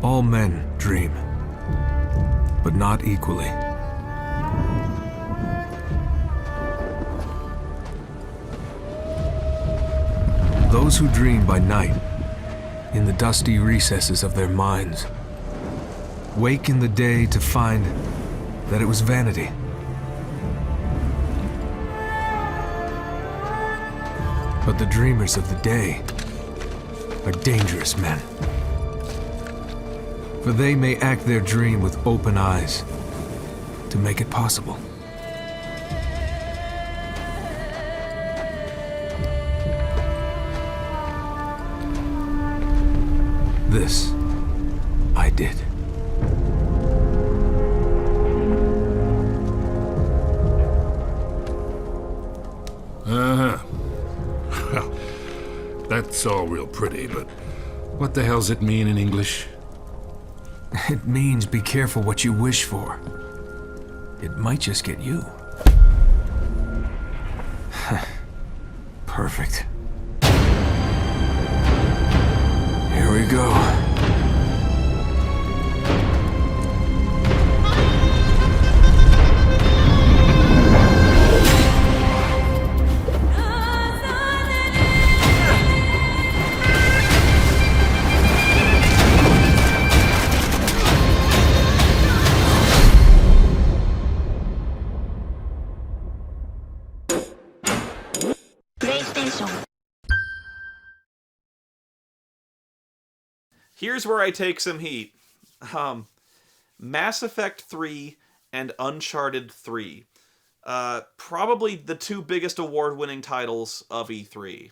All men dream, but not equally. Those who dream by night, in the dusty recesses of their minds, wake in the day to find that it was vanity. But the dreamers of the day are dangerous men. For they may act their dream with open eyes to make it possible. This I did. Well, that's all real pretty, but what the hell's it mean in English? It means be careful what you wish for. It might just get you. Perfect. Here we go. Here's where I take some heat. Mass Effect 3 and Uncharted 3. Probably the two biggest award-winning titles of E3.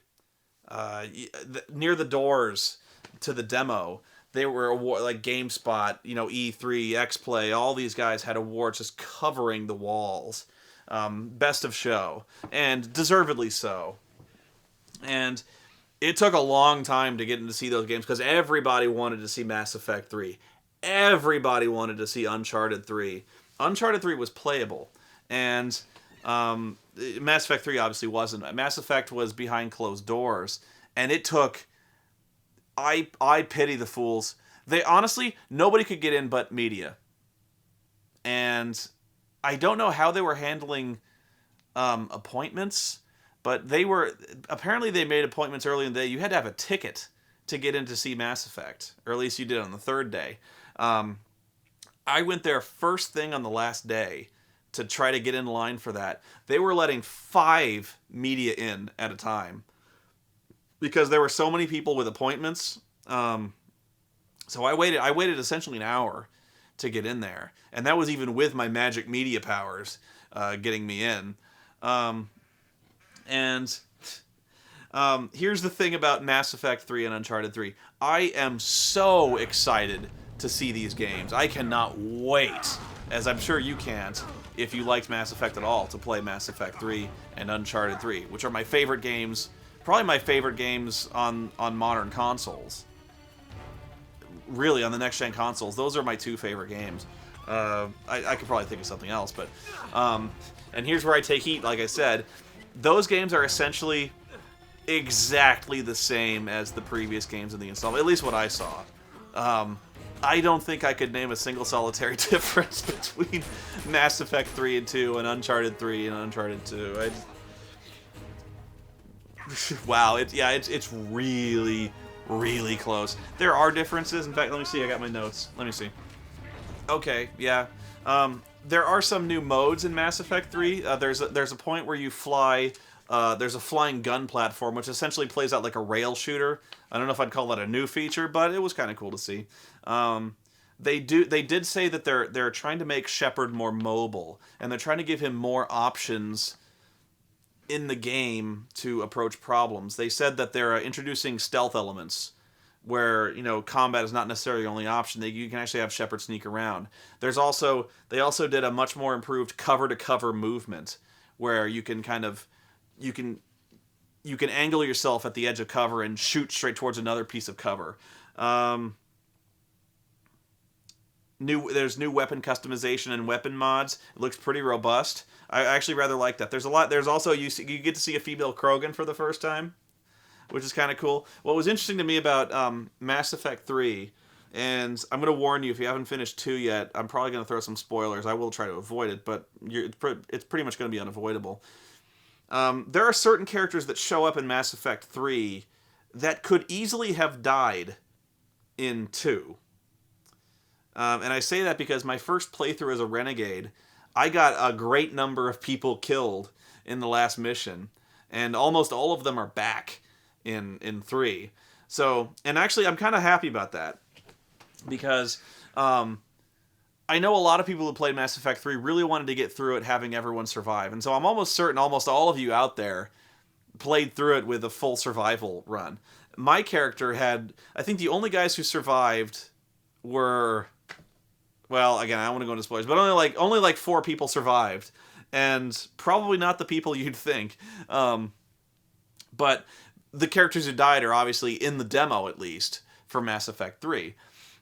Near the doors to the demo, they were like GameSpot, E3, X-Play, all these guys had awards just covering the walls. Best of show, and deservedly so. And it took a long time to get in to see those games because everybody wanted to see Mass Effect 3. Everybody wanted to see Uncharted 3. Uncharted 3 was playable, and Mass Effect 3 obviously wasn't. Mass Effect was behind closed doors, and it took... I pity the fools. They honestly, nobody could get in but media. And I don't know how they were handling appointments, but apparently they made appointments early in the day. You had to have a ticket to get in to see Mass Effect, or at least you did on the third day. I went there first thing on the last day to try to get in line for that. They were letting 5 media in at a time because there were so many people with appointments. So I waited essentially an hour to get in there, and that was even with my magic media powers getting me in. Here's the thing about Mass Effect 3 and Uncharted 3. I am so excited to see these games. I cannot wait, as I'm sure you can't, if you liked Mass Effect at all, to play Mass Effect 3 and Uncharted 3, which are my favorite games, probably my favorite games on modern consoles. Really, on the next-gen consoles, those are my 2 favorite games. I could probably think of something else, but... and here's where I take heat, like I said. Those games are essentially exactly the same as the previous games in the installment, at least what I saw. I don't think I could name a single solitary difference between Mass Effect 3 and 2 and Uncharted 3 and Uncharted 2. Wow, it's really, really close. There are differences. In fact, let me see. I got my notes. Let me see. Okay, yeah. There are some new modes in Mass Effect 3. There's a point where you fly. There's a flying gun platform, which essentially plays out like a rail shooter. I don't know if I'd call that a new feature, but it was kind of cool to see. They did say that they're trying to make Shepard more mobile, and they're trying to give him more options in the game to approach problems. They said that they're introducing stealth elements where, you know, combat is not necessarily the only option. You can actually have Shepard sneak around. They also did a much more improved cover to cover movement, where you can kind of you can angle yourself at the edge of cover and shoot straight towards another piece of cover. There's new weapon customization and weapon mods. It looks pretty robust. I actually rather like that. There's also you get to see a female Krogan for the first time, which is kind of cool. What was interesting to me about Mass Effect 3, and I'm going to warn you if you haven't finished 2 yet, I'm probably going to throw some spoilers. I will try to avoid it, but it's pretty much going to be unavoidable. There are certain characters that show up in Mass Effect 3 that could easily have died in 2. And I say that because my first playthrough as a Renegade, I got a great number of people killed in the last mission, and almost all of them are back in 3. So, and actually I'm kind of happy about that, because I know a lot of people who played Mass Effect 3 really wanted to get through it having everyone survive, and so I'm almost certain almost all of you out there played through it with a full survival run. My character had, I think the only guys who survived were, well, again, I don't want to go into spoilers, but only like 4 people survived, and probably not the people you'd think. But the characters who died are obviously in the demo, at least, for Mass Effect 3.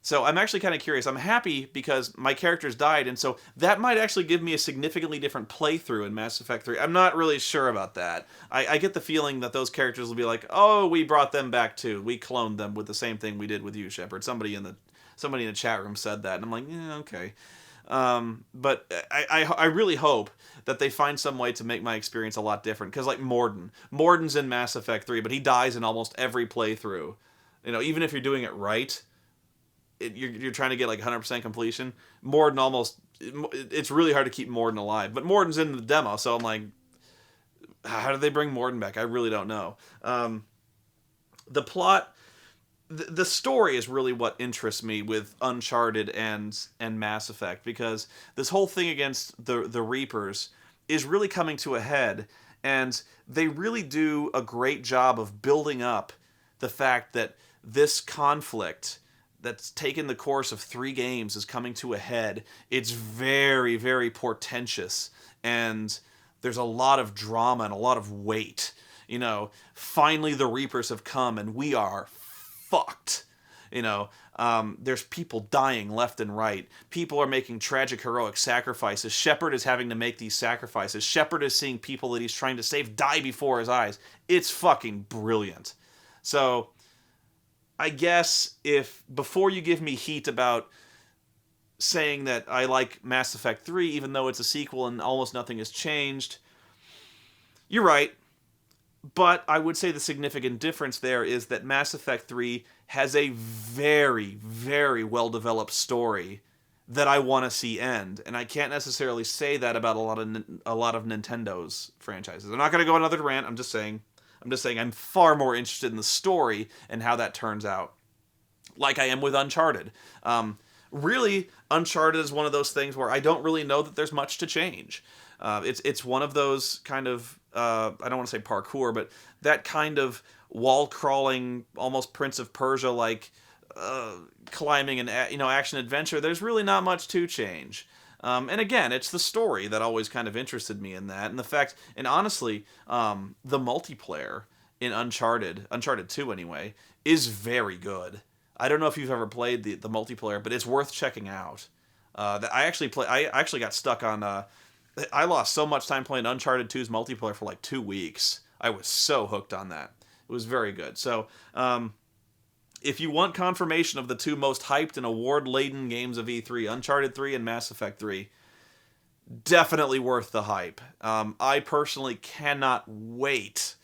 So I'm actually kind of curious. I'm happy because my characters died, and so that might actually give me a significantly different playthrough in Mass Effect 3. I'm not really sure about that. I get the feeling that those characters will be like, oh, we brought them back too. We cloned them with the same thing we did with you, Shepard. Somebody in the chat room said that, and I'm like, yeah, okay. But I really hope that they find some way to make my experience a lot different, because like Morden's in Mass Effect 3, but he dies in almost every playthrough. You know, even if you're doing it right, you're trying to get like 100% completion. Morden it's really hard to keep Morden alive, but Morden's in the demo, so I'm like, how did they bring Morden back? I really don't know. The plot, the story is really what interests me with Uncharted and Mass Effect, because this whole thing against the Reapers is really coming to a head, and they really do a great job of building up the fact that this conflict that's taken the course of 3 games is coming to a head. It's very, very portentous, and there's a lot of drama and a lot of weight. You know, finally the Reapers have come, and we are fucked. You know, there's people dying left and right. People are making tragic, heroic sacrifices. Shepard is having to make these sacrifices. Shepard is seeing people that he's trying to save die before his eyes. It's fucking brilliant. So I guess if, before you give me heat about saying that I like Mass Effect 3, even though it's a sequel and almost nothing has changed, you're right. But I would say the significant difference there is that Mass Effect 3 has a very, very well-developed story that I want to see end, and I can't necessarily say that about a lot of Nintendo's franchises. I'm not going to go on another rant. I'm just saying I'm far more interested in the story and how that turns out, like I am with Uncharted. Really, Uncharted is one of those things where I don't really know that there's much to change. It's one of those kind of, I don't want to say parkour, but that kind of wall-crawling, almost Prince of Persia-like climbing and action adventure. There's really not much to change. And again, it's the story that always kind of interested me in that, and the fact, and honestly, the multiplayer in Uncharted 2 anyway, is very good. I don't know if you've ever played the multiplayer, but it's worth checking out. I actually got stuck on. I lost so much time playing Uncharted 2's multiplayer for like 2 weeks. I was so hooked on that. It was very good. So, if you want confirmation of the 2 most hyped and award-laden games of E3, Uncharted 3 and Mass Effect 3, definitely worth the hype. I personally cannot wait.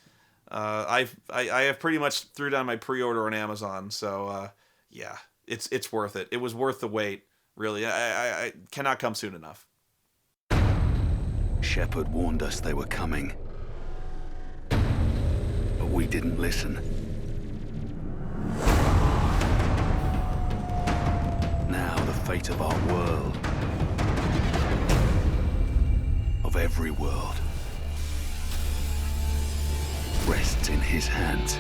I have pretty much threw down my pre-order on Amazon, so yeah, it's worth it. It was worth the wait, really. I cannot come soon enough. Shepard warned us they were coming, but we didn't listen. Now the fate of our world, of every world, rests in his hands.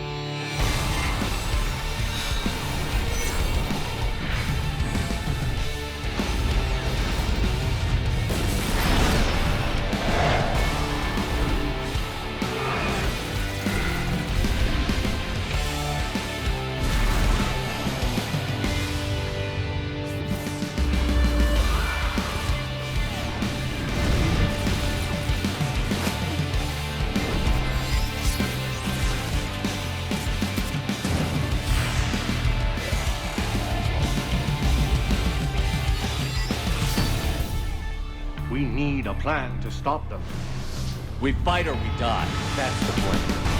plan to stop them. We fight or we die. That's the plan.